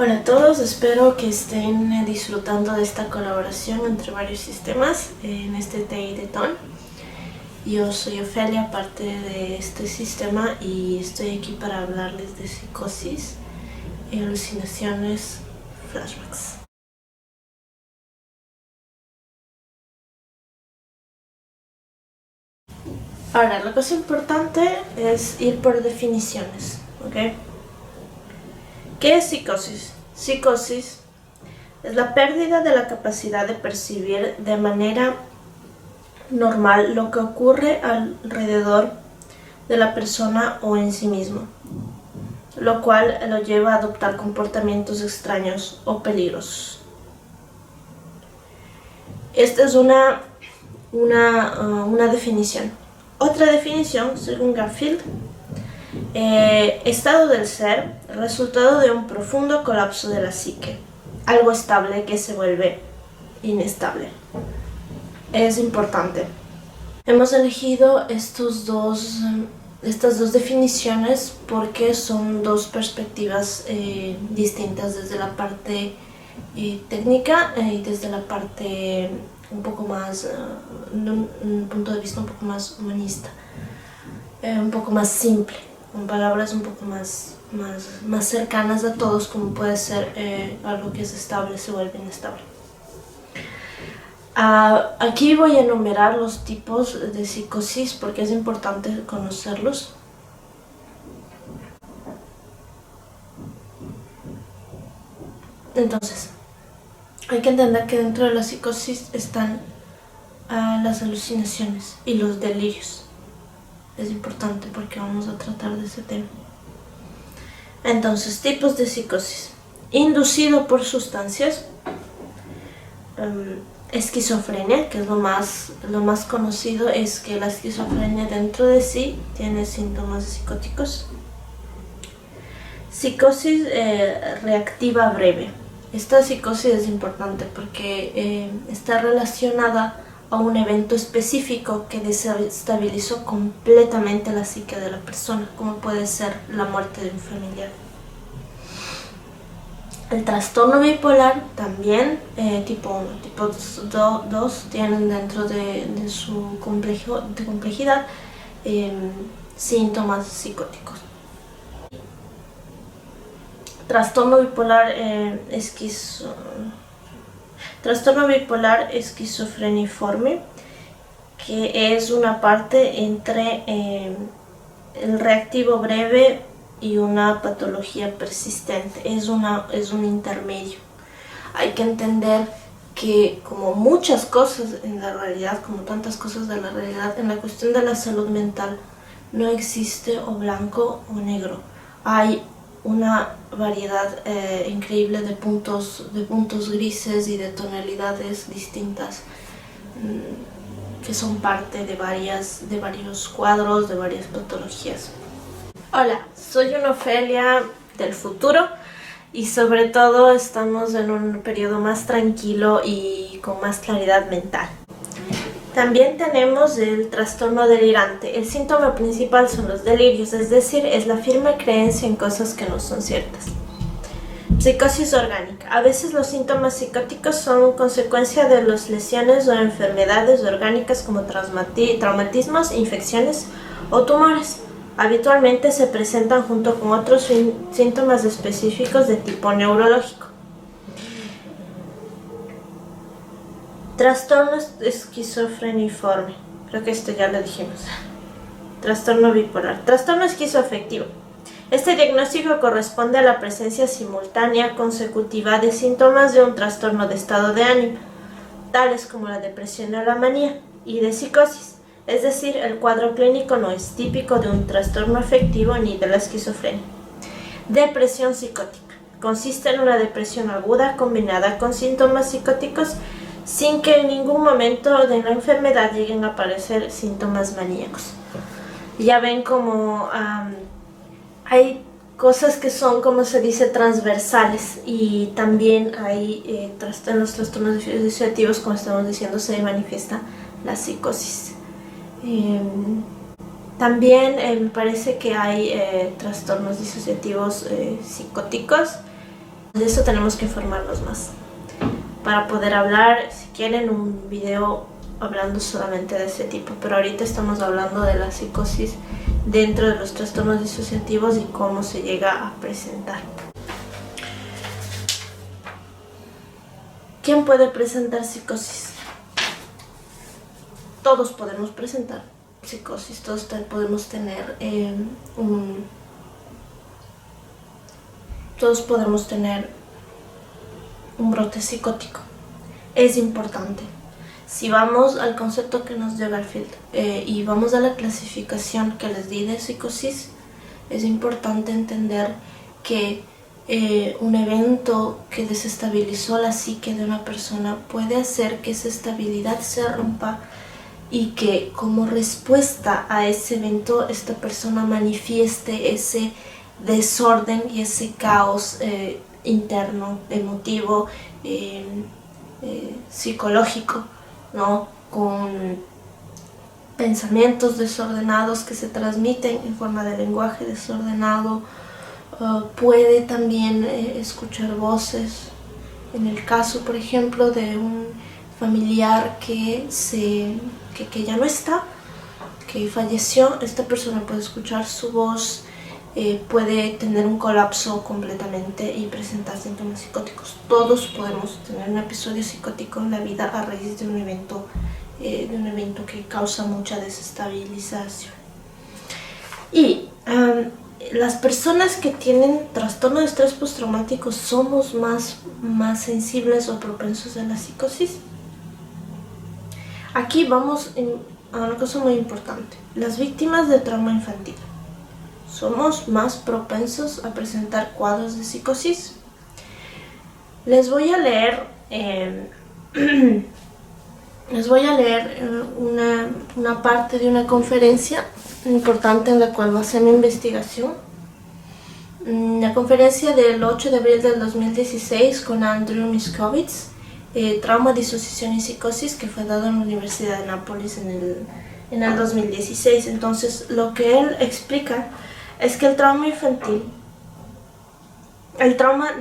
Hola a todos, espero que estén disfrutando de esta colaboración entre varios sistemas en este TI de TON. Yo soy Ofelia, parte de este sistema, y estoy aquí para hablarles de psicosis, alucinaciones, flashbacks. Ahora, la cosa importante es ir por definiciones, ¿ok? ¿Qué es psicosis? Psicosis es la pérdida de la capacidad de percibir de manera normal lo que ocurre alrededor de la persona o en sí mismo, lo cual lo lleva a adoptar comportamientos extraños o peligrosos. Esta es una definición. Otra definición, según Garfield, estado del ser, resultado de un profundo colapso de la psique, algo estable que se vuelve inestable. Es importante. Hemos elegido estas dos definiciones porque son dos perspectivas distintas desde la parte técnica y desde la parte un poco más, un punto de vista un poco más humanista, un poco más simple, con palabras un poco más cercanas a todos, como puede ser algo que es estable se vuelve inestable. Aquí voy a enumerar los tipos de psicosis porque es importante conocerlos. Entonces, hay que entender que dentro de la psicosis están las alucinaciones y los delirios. Es importante porque vamos a tratar de ese tema. Entonces, tipos de psicosis. Inducido por sustancias. Esquizofrenia, que es lo más conocido, es que la esquizofrenia dentro de sí tiene síntomas psicóticos. Psicosis reactiva breve. Esta psicosis es importante porque está relacionada a un evento específico que desestabilizó completamente la psique de la persona, como puede ser la muerte de un familiar. El trastorno bipolar también, tipo 1, tipo 2, tienen dentro de su complejidad síntomas psicóticos. Trastorno bipolar esquizofreniforme, que es una parte entre el reactivo breve y una patología persistente. Es un intermedio. Hay que entender que, como muchas cosas en la realidad, como tantas cosas de la realidad, en la cuestión de la salud mental no existe o blanco o negro. Hay una variedad increíble de puntos grises y de tonalidades distintas que son parte de varios cuadros, de varias patologías. Hola, soy una Ofelia del futuro y sobre todo estamos en un periodo más tranquilo y con más claridad mental. También tenemos el trastorno delirante. El síntoma principal son los delirios, es decir, es la firme creencia en cosas que no son ciertas. Psicosis orgánica. A veces los síntomas psicóticos son consecuencia de las lesiones o enfermedades orgánicas como traumatismos, infecciones o tumores. Habitualmente se presentan junto con otros síntomas específicos de tipo neurológico. Trastorno esquizofreniforme. Creo que esto ya lo dijimos. Trastorno bipolar. Trastorno esquizoafectivo. Este diagnóstico corresponde a la presencia simultánea consecutiva de síntomas de un trastorno de estado de ánimo, tales como la depresión o la manía, y de psicosis. Es decir, el cuadro clínico no es típico de un trastorno afectivo ni de la esquizofrenia. Depresión psicótica. Consiste en una depresión aguda combinada con síntomas psicóticos sin que en ningún momento de la enfermedad lleguen a aparecer síntomas maníacos. Ya ven como hay cosas que son, como se dice, transversales, y también hay en los trastornos disociativos, como estamos diciendo, se manifiesta la psicosis. También me parece que hay trastornos disociativos psicóticos De eso tenemos que informarnos más para poder hablar, si quieren, un video hablando solamente de ese tipo. Pero ahorita estamos hablando de la psicosis dentro de los trastornos disociativos y cómo se llega a presentar. ¿Quién puede presentar psicosis? Todos podemos presentar psicosis, todos podemos tener todos podemos tener un brote psicótico. Es importante. Si vamos al concepto que nos llega al filtro y vamos a la clasificación que les di de psicosis, es importante entender que un evento que desestabilizó la psique de una persona puede hacer que esa estabilidad se rompa y que como respuesta a ese evento esta persona manifieste ese desorden y ese caos interno, emotivo, psicológico, ¿no? Con pensamientos desordenados que se transmiten en forma de lenguaje desordenado. Puede también escuchar voces. En el caso, por ejemplo, de un familiar que ya no está, que falleció, esta persona puede escuchar su voz, puede tener un colapso completamente y presentar síntomas psicóticos. Todos podemos tener un episodio psicótico en la vida a raíz de un evento que causa mucha desestabilización. Y las personas que tienen trastorno de estrés postraumático somos más sensibles o propensos a la psicosis. Aquí vamos a una cosa muy importante. Las víctimas de trauma infantil somos más propensos a presentar cuadros de psicosis. Les voy a leer una parte de una conferencia importante en la cual basé mi investigación. La conferencia del 8 de abril del 2016 con Andrew Miskowitz, Trauma, Disociación y Psicosis, que fue dado en la Universidad de Nápoles en el 2016. Entonces, lo que él explica es que el trauma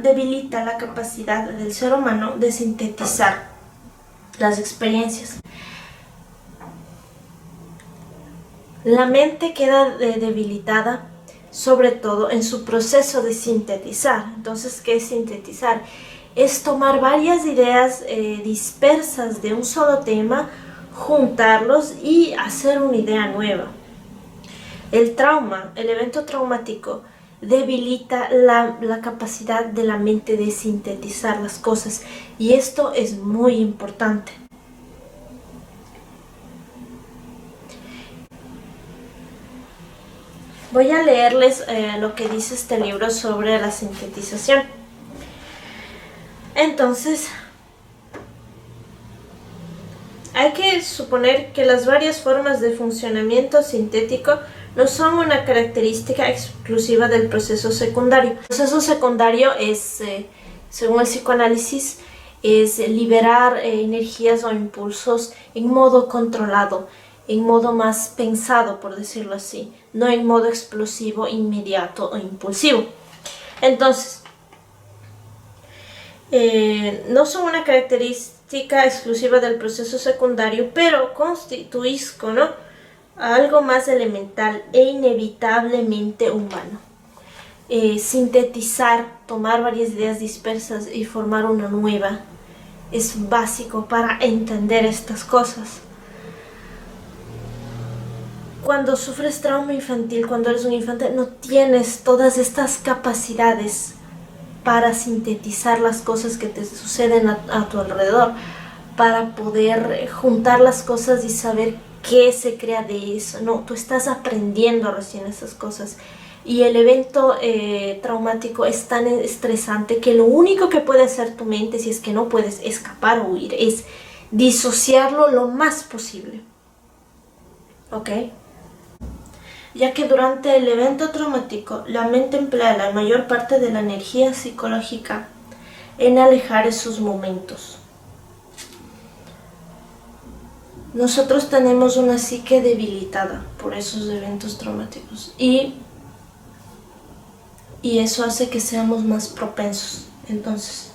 debilita la capacidad del ser humano de sintetizar las experiencias. La mente queda debilitada, sobre todo en su proceso de sintetizar. Entonces, ¿qué es sintetizar? Es tomar varias ideas dispersas de un solo tema, juntarlos y hacer una idea nueva. El evento traumático, debilita la capacidad de la mente de sintetizar las cosas, y esto es muy importante. Voy a leerles lo que dice este libro sobre la sintetización. Entonces, hay que suponer que las varias formas de funcionamiento sintético no son una característica exclusiva del proceso secundario. El proceso secundario es, según el psicoanálisis, es liberar energías o impulsos en modo controlado, en modo más pensado, por decirlo así, no en modo explosivo, inmediato o impulsivo. Entonces, no son una característica exclusiva del proceso secundario, pero constituisco, ¿no?, algo más elemental e inevitablemente humano. Sintetizar, tomar varias ideas dispersas y formar una nueva es básico para entender estas cosas. Cuando sufres trauma infantil, cuando eres un infante, no tienes todas estas capacidades para sintetizar las cosas que te suceden a tu alrededor, para poder juntar las cosas y saber qué se crea de eso. No, tú estás aprendiendo recién esas cosas. Y el evento traumático es tan estresante que lo único que puede hacer tu mente, si es que no puedes escapar o huir, es disociarlo lo más posible. ¿Ok? Ya que durante el evento traumático la mente emplea la mayor parte de la energía psicológica en alejar esos momentos. Nosotros tenemos una psique debilitada por esos eventos traumáticos y eso hace que seamos más propensos. Entonces,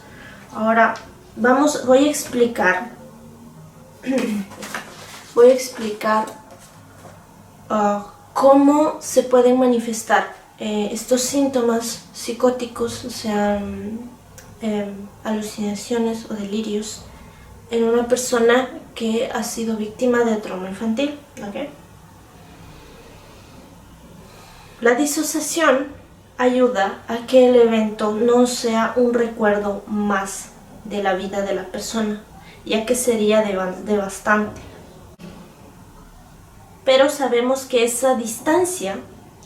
ahora voy a explicar cómo se pueden manifestar estos síntomas psicóticos, o sea, alucinaciones o delirios, en una persona que ha sido víctima de trauma infantil. ¿Okay? La disociación ayuda a que el evento no sea un recuerdo más de la vida de la persona, ya que sería devastante. Pero sabemos que esa distancia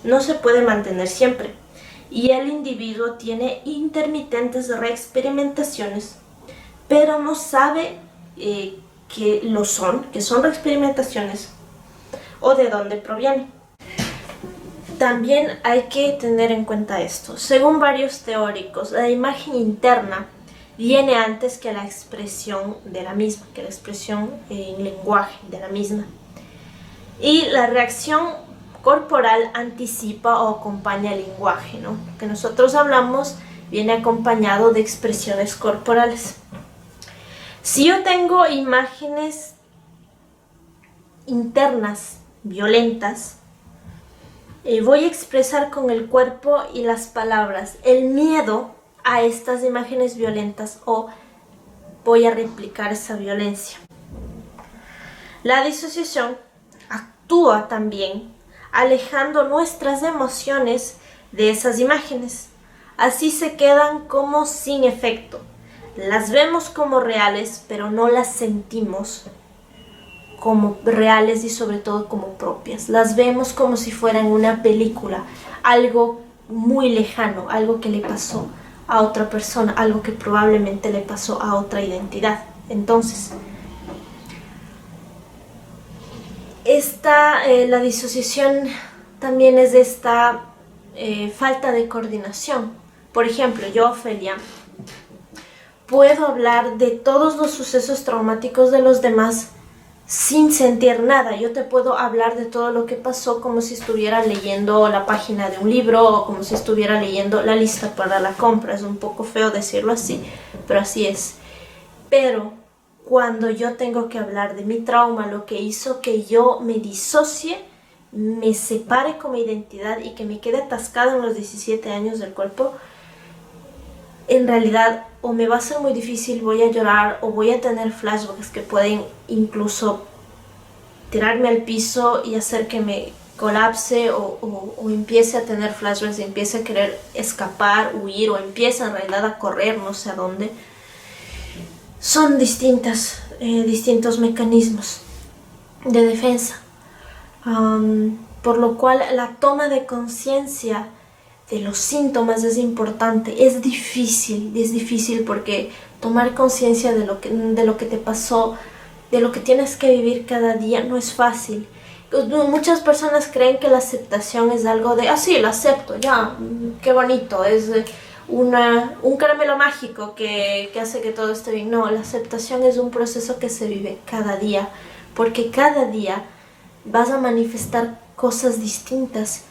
no se puede mantener siempre, y el individuo tiene intermitentes reexperimentaciones, pero no sabe que son reexperimentaciones o de dónde provienen. También hay que tener en cuenta esto. Según varios teóricos, la imagen interna viene antes que la expresión de la misma, que la expresión en lenguaje de la misma. Y la reacción corporal anticipa o acompaña el lenguaje, ¿no? Lo que nosotros hablamos viene acompañado de expresiones corporales. Si yo tengo imágenes internas violentas, voy a expresar con el cuerpo y las palabras el miedo a estas imágenes violentas, o voy a replicar esa violencia. La disociación actúa también alejando nuestras emociones de esas imágenes. Así se quedan como sin efecto. Las vemos como reales, pero no las sentimos como reales y sobre todo como propias. Las vemos como si fueran una película, algo muy lejano, algo que le pasó a otra persona, algo que probablemente le pasó a otra identidad. Entonces, la disociación también es de esta falta de coordinación. Por ejemplo, yo, Ofelia, puedo hablar de todos los sucesos traumáticos de los demás sin sentir nada. Yo te puedo hablar de todo lo que pasó como si estuviera leyendo la página de un libro o como si estuviera leyendo la lista para la compra. Es un poco feo decirlo así, pero así es. Pero cuando yo tengo que hablar de mi trauma, lo que hizo que yo me disocie, me separe con mi identidad y que me quede atascada en los 17 años del cuerpo, en realidad o me va a ser muy difícil, voy a llorar o voy a tener flashbacks que pueden incluso tirarme al piso y hacer que me colapse o empiece a tener flashbacks y empiece a querer escapar, huir, o empiece en realidad a correr no sé a dónde. Son distintos mecanismos de defensa, por lo cual la toma de conciencia de los síntomas es importante. Es difícil porque tomar conciencia de lo que te pasó, de lo que tienes que vivir cada día, no es fácil. Muchas personas creen que la aceptación es algo de, sí, lo acepto, ya, qué bonito, es un caramelo mágico que hace que todo esté bien. No, la aceptación es un proceso que se vive cada día, porque cada día vas a manifestar cosas distintas.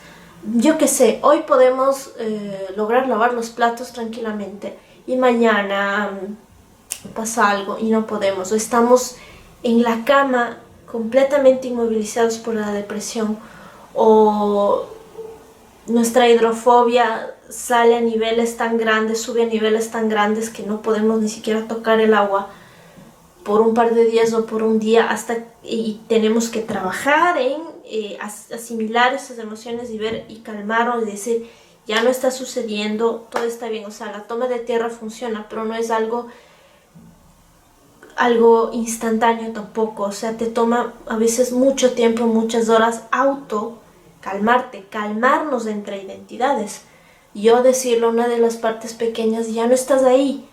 Yo qué sé, hoy podemos lograr lavar los platos tranquilamente y mañana pasa algo y no podemos, o estamos en la cama completamente inmovilizados por la depresión, o nuestra hidrofobia sale a niveles tan grandes, sube a niveles tan grandes que no podemos ni siquiera tocar el agua por un par de días o por un día, y tenemos que trabajar en asimilar esas emociones y ver y calmarnos y decir, ya no está sucediendo, todo está bien. O sea, la toma de tierra funciona, pero no es algo instantáneo tampoco. O sea, te toma a veces mucho tiempo, muchas horas calmarnos entre identidades. Yo decirlo, una de las partes pequeñas, ya no estás ahí,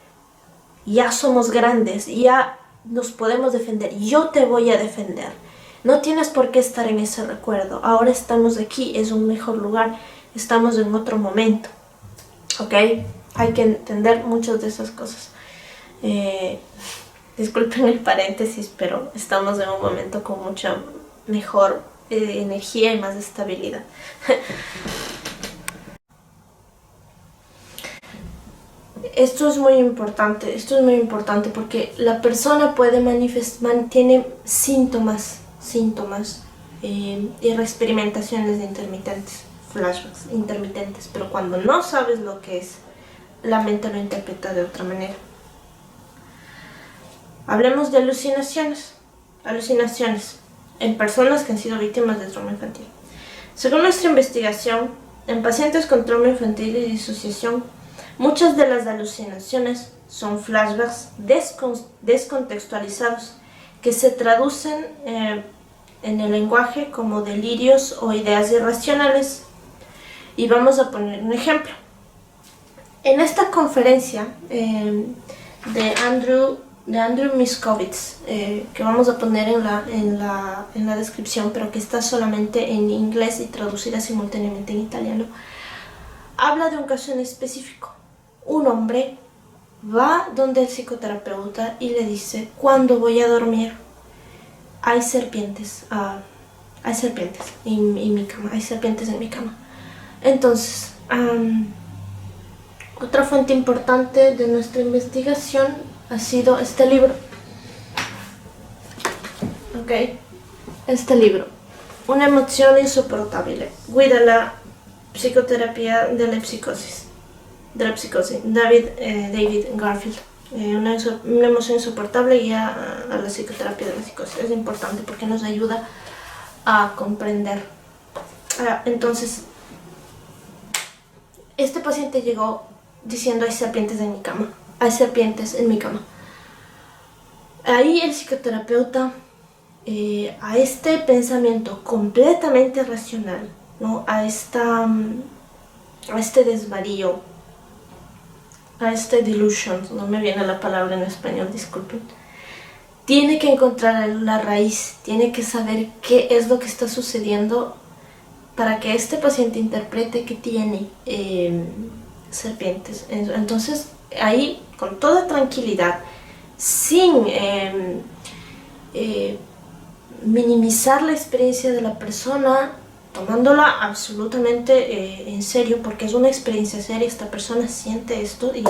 ya somos grandes, ya nos podemos defender, yo te voy a defender. No tienes por qué estar en ese recuerdo. Ahora estamos aquí, es un mejor lugar, estamos en otro momento. ¿Ok? Hay que entender muchas de esas cosas. Disculpen el paréntesis, pero estamos en un momento con mucha mejor energía y más estabilidad. esto es muy importante porque la persona puede tiene síntomas y experimentaciones de intermitentes, flashbacks intermitentes, pero cuando no sabes lo que es, la mente lo interpreta de otra manera. Hablemos de alucinaciones en personas que han sido víctimas de trauma infantil. Según nuestra investigación, en pacientes con trauma infantil y disociación, muchas de las alucinaciones son flashbacks descontextualizados que se traducen en el lenguaje como delirios o ideas irracionales. Y vamos a poner un ejemplo. En esta conferencia de Andrew Miskovitz, que vamos a poner en la descripción, pero que está solamente en inglés y traducida simultáneamente en italiano, habla de un caso en específico. Un hombre va donde el psicoterapeuta y le dice: cuando voy a dormir hay serpientes en mi cama, hay serpientes en mi cama. Entonces, otra fuente importante de nuestra investigación ha sido este libro. Este libro, Una emoción insoportable, guida la psicoterapia de la psicosis, David Garfield. Una emoción insoportable guía a la psicoterapia de la psicosis. Es importante porque nos ayuda a comprender. Entonces, este paciente llegó diciendo: hay serpientes en mi cama, hay serpientes en mi cama. Ahí el psicoterapeuta, a este pensamiento completamente racional, ¿no? a este desvarío, a este delusion, no me viene la palabra en español, disculpen, tiene que encontrar la raíz, tiene que saber qué es lo que está sucediendo para que este paciente interprete que tiene serpientes. Entonces, ahí, con toda tranquilidad, sin minimizar la experiencia de la persona, tomándola absolutamente en serio, porque es una experiencia seria. Esta persona siente esto y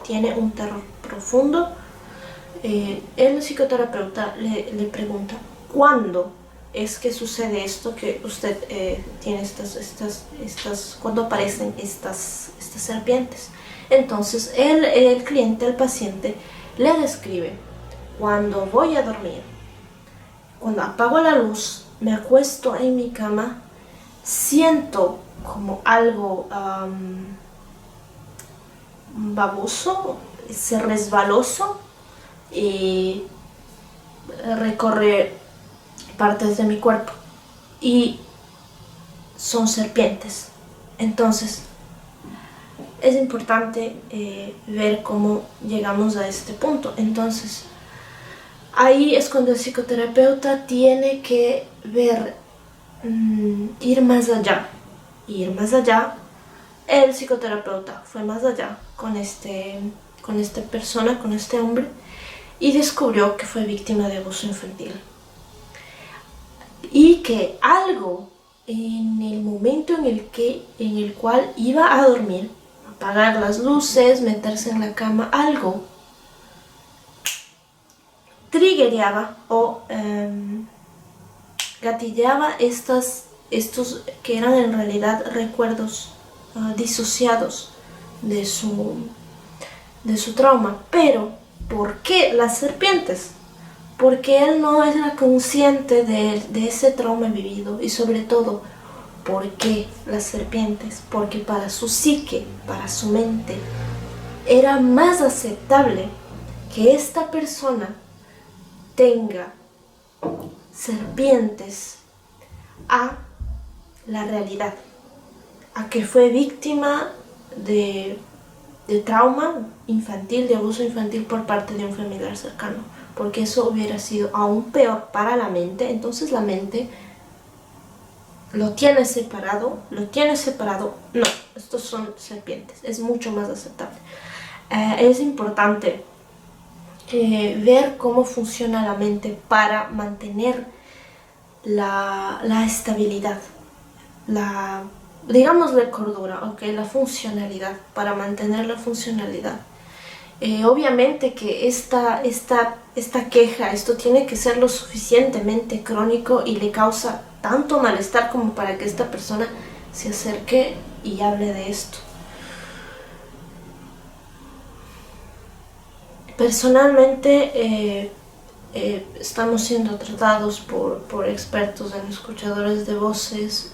tiene un terror profundo. El psicoterapeuta le pregunta: ¿cuándo es que sucede esto que usted tiene cuando aparecen estas serpientes? Entonces el cliente, el paciente, le describe: cuando voy a dormir, cuando apago la luz, me acuesto en mi cama, siento como algo baboso, resbaloso, y recorre partes de mi cuerpo y son serpientes. Entonces es importante ver cómo llegamos a este punto. Entonces ahí es cuando el psicoterapeuta tiene que ver, ir más allá. El psicoterapeuta fue más allá con esta persona, con este hombre, y descubrió que fue víctima de abuso infantil. Y que algo en el momento en el cual iba a dormir, apagar las luces, meterse en la cama, algo triggereaba o gatilleaba estos que eran en realidad recuerdos disociados de su trauma. Pero ¿por qué las serpientes? Porque él no era consciente de ese trauma vivido. Y sobre todo, ¿por qué las serpientes? Porque para su psique, para su mente, era más aceptable que esta persona tenga serpientes a la realidad, a que fue víctima de trauma infantil, de abuso infantil por parte de un familiar cercano, porque eso hubiera sido aún peor para la mente. Entonces la mente lo tiene separado, no, estos son serpientes, es mucho más aceptable. Es importante ver cómo funciona la mente para mantener la estabilidad, digamos la cordura, la funcionalidad, para mantener la funcionalidad. Obviamente que esta queja, esto tiene que ser lo suficientemente crónico y le causa tanto malestar como para que esta persona se acerque y hable de esto. Personalmente estamos siendo tratados por expertos en escuchadores de voces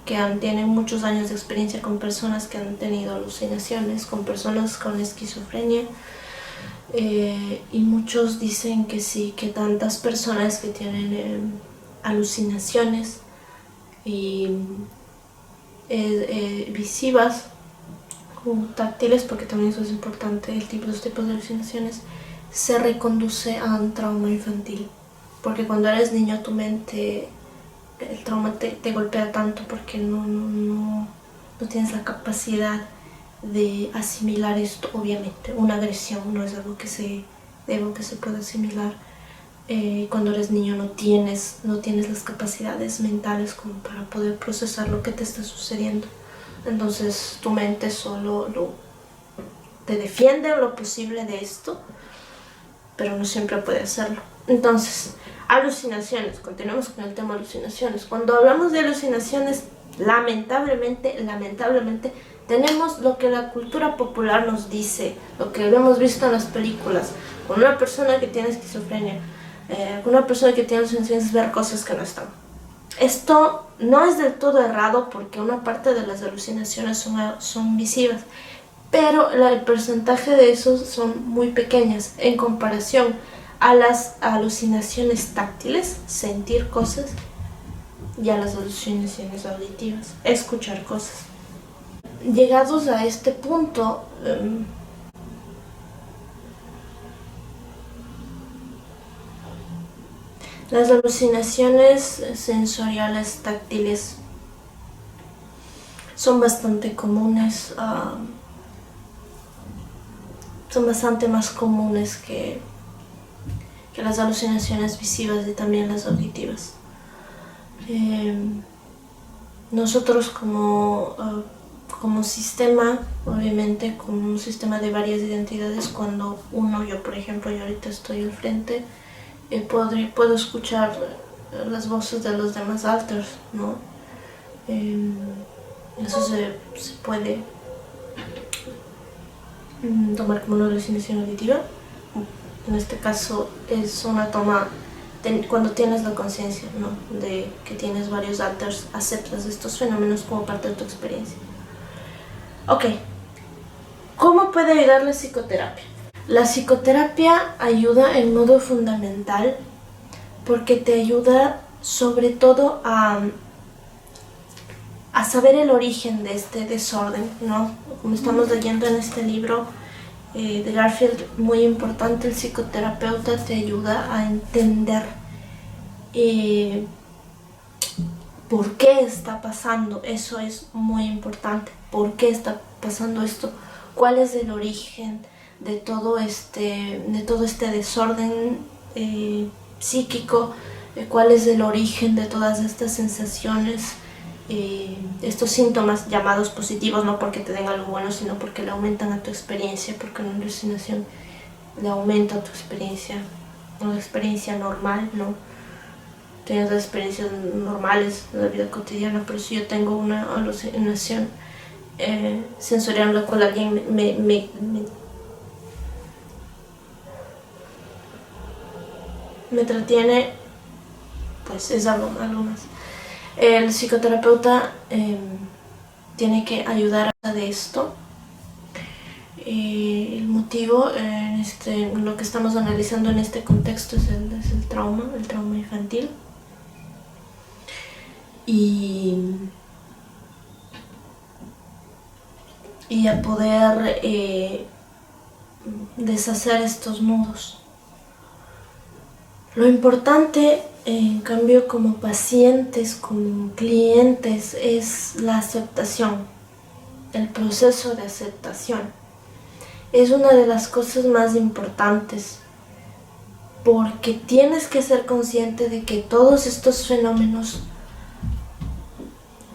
que tienen muchos años de experiencia con personas que han tenido alucinaciones, con personas con esquizofrenia, y muchos dicen que sí, que tantas personas que tienen alucinaciones y visivas o táctiles, porque también eso es importante, los tipos de alucinaciones, se reconduce a un trauma infantil, porque cuando eres niño tu mente, el trauma te golpea tanto porque no tienes la capacidad de asimilar esto. Obviamente una agresión no es algo que se puede asimilar. Cuando eres niño no tienes las capacidades mentales como para poder procesar lo que te está sucediendo, entonces tu mente solo te defiende lo posible de esto, pero no siempre puede hacerlo. Entonces, alucinaciones, continuamos con el tema de alucinaciones. Cuando hablamos de alucinaciones, lamentablemente, tenemos lo que la cultura popular nos dice, lo que hemos visto en las películas, con una persona que tiene esquizofrenia, con una persona que tiene alucinaciones, ver cosas que no están. Esto no es del todo errado porque una parte de las alucinaciones son visivas, pero el porcentaje de esos son muy pequeñas en comparación a las alucinaciones táctiles, sentir cosas, y a las alucinaciones auditivas, escuchar cosas. Llegados a este punto, las alucinaciones sensoriales táctiles son bastante comunes, son bastante más comunes que las alucinaciones visivas y también las auditivas. Nosotros como sistema, obviamente como un sistema de varias identidades, cuando yo por ejemplo, yo ahorita estoy al frente, puedo escuchar las voces de los demás alters, ¿no? Eso se puede tomar como una alucinación auditiva. En este caso es una toma cuando tienes la conciencia, ¿no?, de que tienes varios alters, aceptas estos fenómenos como parte de tu experiencia. Ok, ¿cómo puede ayudar la psicoterapia? La psicoterapia ayuda en modo fundamental porque te ayuda sobre todo a saber el origen de este desorden, ¿no? Como estamos leyendo en este libro de Garfield, muy importante, el psicoterapeuta te ayuda a entender por qué está pasando. Eso es muy importante. ¿Por qué está pasando esto? ¿Cuál es el origen de todo este desorden psíquico? ¿Cuál es el origen de todas estas sensaciones? Estos síntomas llamados positivos, no porque te den algo bueno, sino porque le aumentan a tu experiencia, porque una alucinación le aumenta a tu experiencia, una experiencia normal, ¿no? Tienes las experiencias normales de la vida cotidiana, pero si yo tengo una alucinación sensorial, la cual alguien me entretiene, pues es algo más. El psicoterapeuta tiene que ayudar a de esto. El motivo, lo que estamos analizando en este contexto es el trauma infantil. Y a poder deshacer estos nudos. Lo importante, en cambio, como pacientes, como clientes, es la aceptación, el proceso de aceptación. Es una de las cosas más importantes, porque tienes que ser consciente de que todos estos fenómenos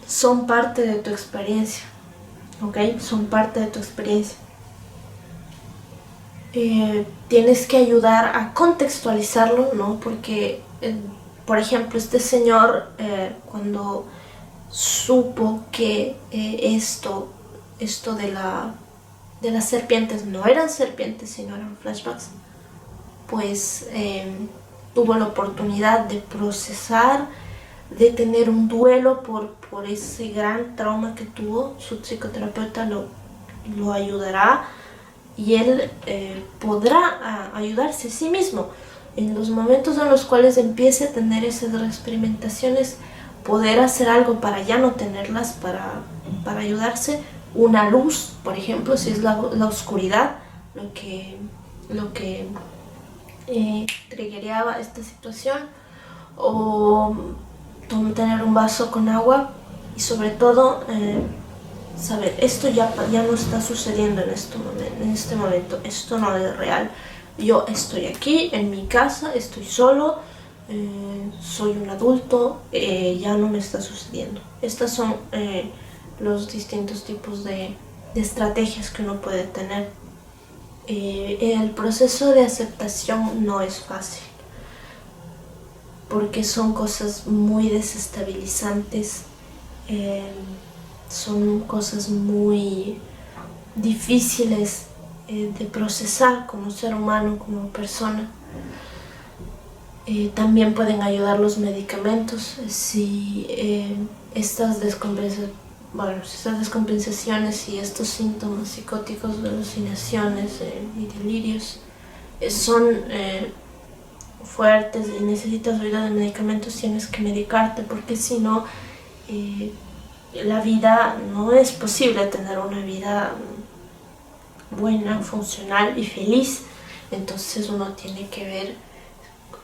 son parte de tu experiencia, ¿ok? Son parte de tu experiencia. tienes que ayudar a contextualizarlo, ¿no? Porque, por ejemplo, este señor, cuando supo que esto de las serpientes no eran serpientes, sino eran flashbacks, pues tuvo la oportunidad de procesar, de tener un duelo por ese gran trauma que tuvo. Su psicoterapeuta lo ayudará y él podrá ayudarse a sí mismo. En los momentos en los cuales empiece a tener esas experimentaciones, poder hacer algo para ya no tenerlas, para ayudarse. Una luz, por ejemplo, si es la oscuridad lo que triggereaba esta situación, o tener un vaso con agua y sobre todo saber, esto ya no está sucediendo en este momento, esto no es real, yo estoy aquí en mi casa, estoy solo, soy un adulto, ya no me está sucediendo. Estas son los distintos tipos de estrategias que uno puede tener. El proceso de aceptación no es fácil, porque son cosas muy desestabilizantes, son cosas muy difíciles de procesar como ser humano, como persona. También pueden ayudar los medicamentos si estas descompensaciones y estos síntomas psicóticos de alucinaciones y delirios son fuertes y necesitas ayuda de medicamentos, tienes que medicarte, porque si no, la vida no es posible tener una vida buena, funcional y feliz. Entonces uno tiene que ver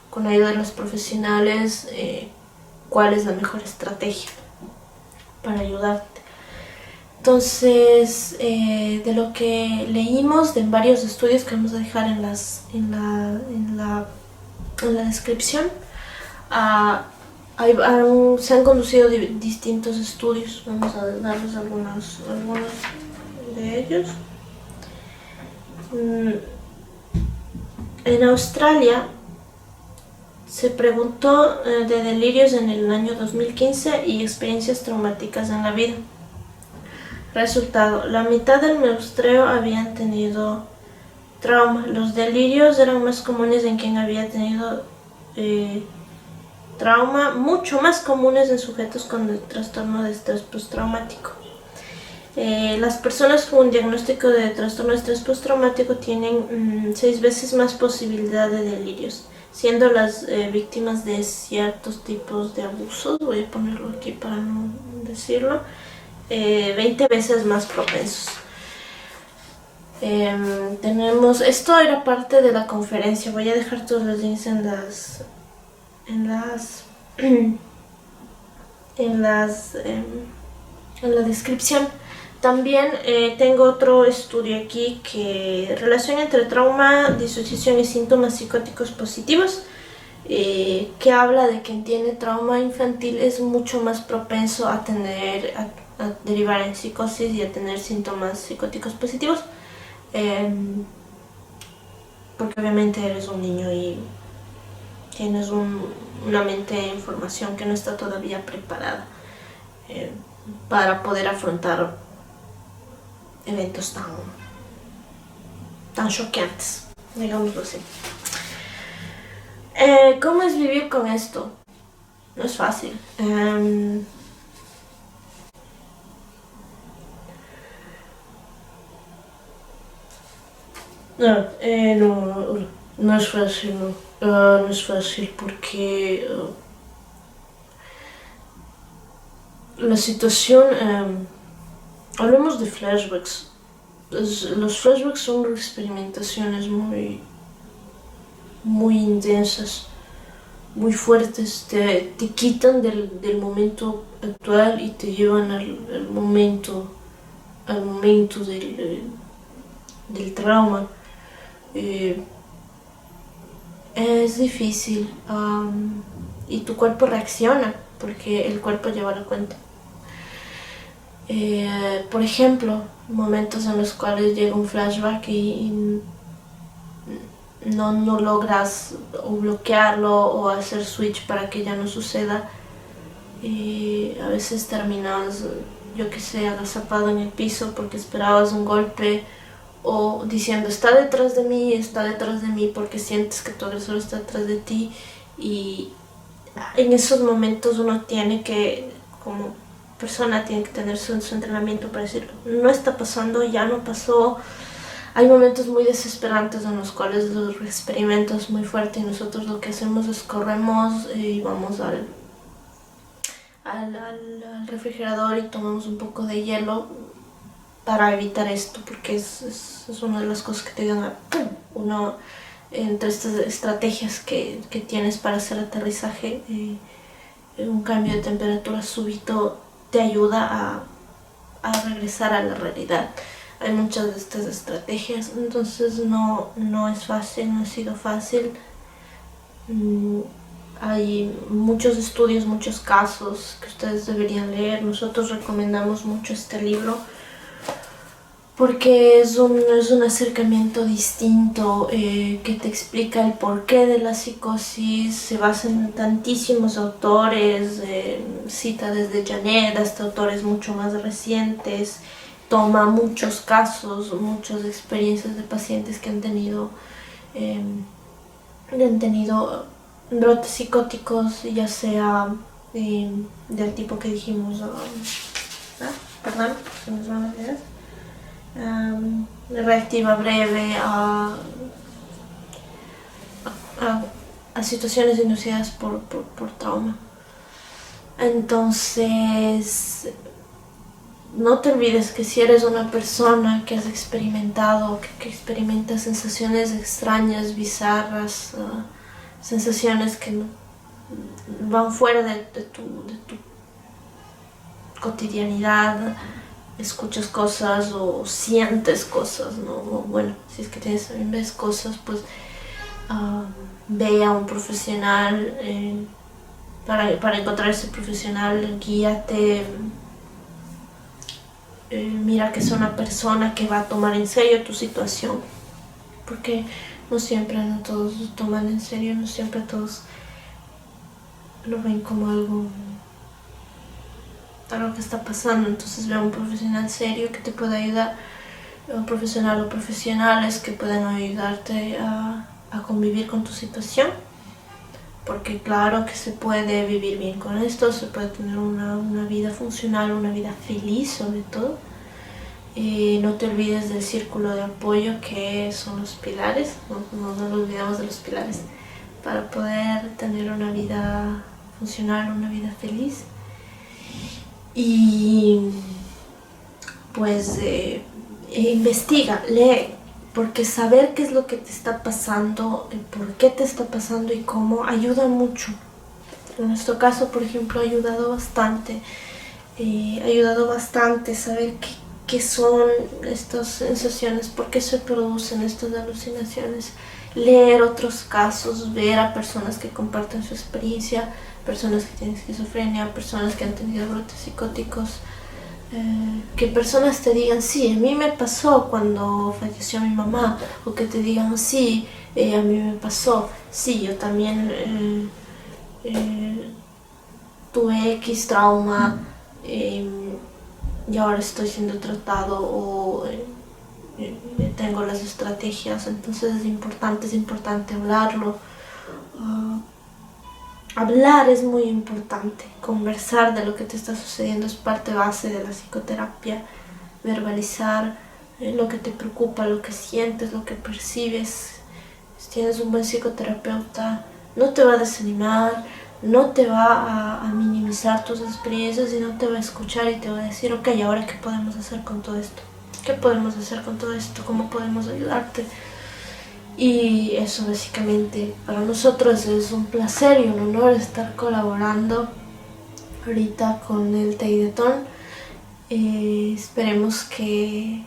con ayuda de los profesionales cuál es la mejor estrategia para ayudarte. Entonces, de lo que leímos de varios estudios que vamos a dejar en la descripción, se han conducido distintos estudios. Vamos a darles algunos de ellos. En Australia se preguntó de delirios en el año 2015 y experiencias traumáticas en la vida. Resultado: la mitad del muestreo habían tenido trauma. Los delirios eran más comunes en quien había tenido trauma, mucho más comunes en sujetos con el trastorno de estrés postraumático. Las personas con un diagnóstico de trastorno de estrés postraumático tienen 6 veces más posibilidad de delirios, siendo las víctimas de ciertos tipos de abusos, voy a ponerlo aquí para no decirlo, 20 veces más propensos. Esto era parte de la conferencia, voy a dejar todos los links en la descripción. También tengo otro estudio aquí, que relación entre trauma, disociación y síntomas psicóticos positivos, que habla de que quien tiene trauma infantil es mucho más propenso a derivar en psicosis y a tener síntomas psicóticos positivos, porque obviamente eres un niño y tienes una mente de información que no está todavía preparada para poder afrontar eventos tan choqueantes, digámoslo así. ¿Cómo es vivir con esto? No es fácil. No es fácil, no es fácil porque la situación, hablemos de flashbacks. Los flashbacks son experimentaciones muy intensas, muy fuertes, te quitan del momento actual y te llevan al momento del trauma. Es difícil, y tu cuerpo reacciona porque el cuerpo lleva la cuenta. Por ejemplo, momentos en los cuales llega un flashback y no logras o bloquearlo o hacer switch para que ya no suceda, y a veces terminas, yo que sé, agazapado en el piso porque esperabas un golpe, o diciendo está detrás de mí, porque sientes que tu agresor está detrás de ti. Y en esos momentos uno tiene que, como persona, tiene que tener su entrenamiento para decir, no está pasando, ya no pasó. Hay momentos muy desesperantes en los cuales los experimentos muy fuerte, y nosotros lo que hacemos es corremos y vamos al refrigerador y tomamos un poco de hielo para evitar esto, porque es una de las cosas que te ayudan a uno, entre estas estrategias que tienes para hacer aterrizaje, un cambio de temperatura súbito te ayuda a regresar a la realidad. Hay muchas de estas estrategias, entonces no es fácil, no ha sido fácil. Hay muchos estudios, muchos casos que ustedes deberían leer. Nosotros recomendamos mucho este libro porque es un acercamiento distinto, que te explica el porqué de la psicosis. Se basa en tantísimos autores, cita desde Janet hasta autores mucho más recientes, toma muchos casos, muchas experiencias de pacientes que han tenido brotes psicóticos, ya sea del tipo que dijimos, perdón, se me van a olvidar, reactiva breve, a situaciones inducidas por trauma. Entonces, no te olvides que si eres una persona que has experimentado, que experimenta sensaciones extrañas, bizarras, sensaciones que van fuera de tu cotidianidad, escuchas cosas o sientes cosas, ¿no? Bueno, si es que también ves cosas, pues ve a un profesional, para encontrar ese profesional, guíate, mira que sea una persona que va a tomar en serio tu situación, porque no siempre, no todos lo toman en serio, no siempre todos lo ven como algo que está pasando. Entonces ve a un profesional serio que te pueda ayudar, un profesional o profesionales que puedan ayudarte a convivir con tu situación, porque claro que se puede vivir bien con esto, se puede tener una vida funcional, una vida feliz sobre todo. No te olvides del círculo de apoyo, que son los pilares, no nos olvidemos de los pilares para poder tener una vida funcional, una vida feliz. Y pues investiga, lee, porque saber qué es lo que te está pasando, el por qué te está pasando y cómo, ayuda mucho. En nuestro caso, por ejemplo, ha ayudado bastante saber qué son estas sensaciones, por qué se producen estas alucinaciones, leer otros casos, ver a personas que comparten su experiencia, personas que tienen esquizofrenia, personas que han tenido brotes psicóticos, que personas te digan, sí, a mí me pasó cuando falleció mi mamá, o que te digan, sí, a mí me pasó, sí, yo también tuve X trauma, y ahora estoy siendo tratado, o tengo las estrategias. Entonces es importante hablarlo. Hablar es muy importante, conversar de lo que te está sucediendo es parte base de la psicoterapia, verbalizar lo que te preocupa, lo que sientes, lo que percibes. Si tienes un buen psicoterapeuta, no te va a desanimar, no te va a minimizar tus experiencias, sino te va a escuchar y te va a decir, ok, ¿ahora qué podemos hacer con todo esto? ¿Qué podemos hacer con todo esto? ¿Cómo podemos ayudarte? Y eso básicamente para nosotros es un placer y un honor estar colaborando ahorita con el Teidetón. Esperemos que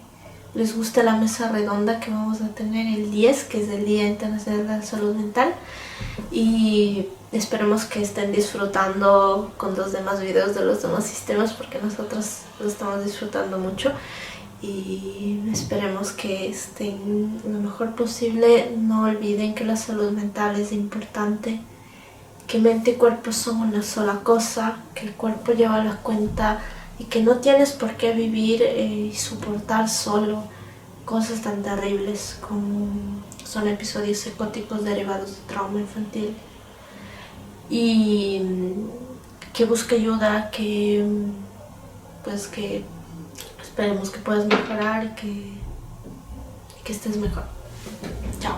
les guste la mesa redonda que vamos a tener el 10, que es el Día Internacional de la Salud Mental, y esperemos que estén disfrutando con los demás videos de los demás sistemas, porque nosotros lo estamos disfrutando mucho. y esperemos que estén lo mejor posible. No olviden que la salud mental es importante, que mente y cuerpo son una sola cosa, que el cuerpo lleva la cuenta y que no tienes por qué vivir y soportar solo cosas tan terribles como son episodios psicóticos derivados de trauma infantil. Y que busque ayuda, que esperemos que puedas mejorar y que estés mejor. Chao.